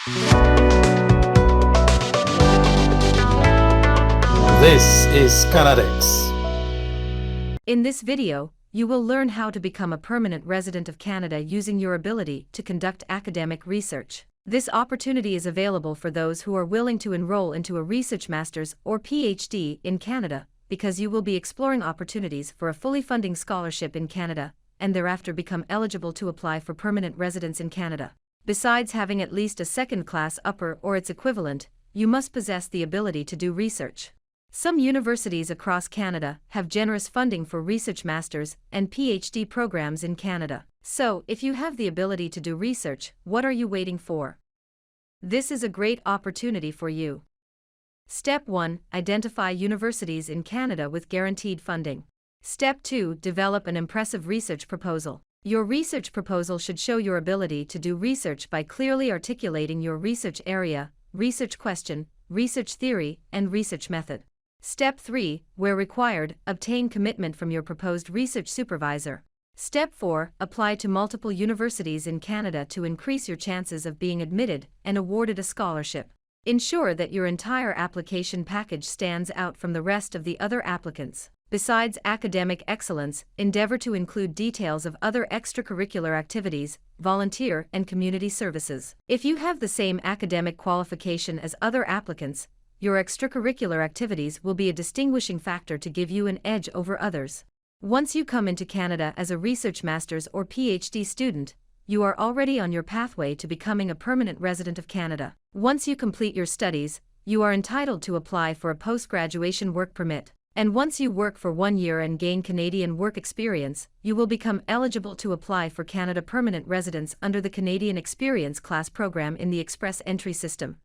This is Canadix. In this video, you will learn how to become a permanent resident of Canada using your ability to conduct academic research. This opportunity is available for those who are willing to enroll into a research master's or PhD in Canada, because you will be exploring opportunities for a fully funding scholarship in Canada, and thereafter become eligible to apply for permanent residence in Canada. Besides having at least a second-class upper or its equivalent, you must possess the ability to do research. Some universities across Canada have generous funding for research masters and PhD programs in Canada. So, if you have the ability to do research, what are you waiting for? This is a great opportunity for you. Step 1. Identify universities in Canada with guaranteed funding. Step 2. Develop an impressive research proposal. Your research proposal should show your ability to do research by clearly articulating your research area, research question, research theory, and research method. Step 3. Where required, obtain commitment from your proposed research supervisor. Step 4. Apply to multiple universities in Canada to increase your chances of being admitted and awarded a scholarship. Ensure that your entire application package stands out from the rest of the other applicants. Besides academic excellence, endeavor to include details of other extracurricular activities, volunteer and community services. If you have the same academic qualification as other applicants, your extracurricular activities will be a distinguishing factor to give you an edge over others. Once you come into Canada as a research master's or PhD student, you are already on your pathway to becoming a permanent resident of Canada. Once you complete your studies, you are entitled to apply for a post-graduation work permit. And once you work for 1 year and gain Canadian work experience, you will become eligible to apply for Canada permanent residence under the Canadian Experience Class program in the Express Entry system.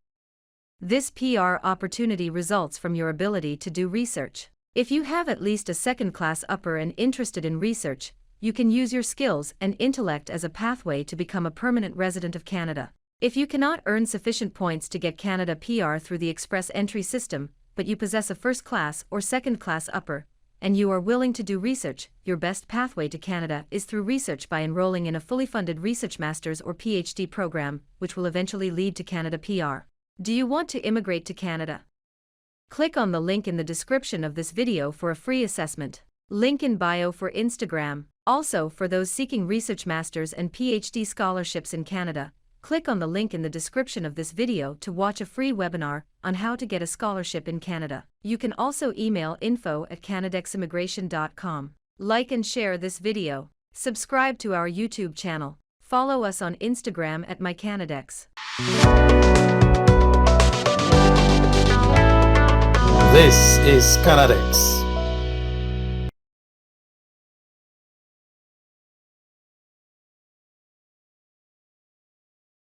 This PR opportunity results from your ability to do research. If you have at least a second-class upper and interested in research, you can use your skills and intellect as a pathway to become a permanent resident of Canada. If you cannot earn sufficient points to get Canada PR through the Express Entry system, but you possess a first-class or second-class upper, and you are willing to do research, your best pathway to Canada is through research by enrolling in a fully funded research master's or PhD program, which will eventually lead to Canada PR. Do you want to immigrate to Canada? Click on the link in the description of this video for a free assessment. Link in bio for Instagram. Also, for those seeking research master's and PhD scholarships in Canada, click on the link in the description of this video to watch a free webinar on how to get a scholarship in Canada. You can also email info@canadeximmigration.com. Like and share this video. Subscribe to our YouTube channel. Follow us on Instagram at mycanadex. This is Canadix.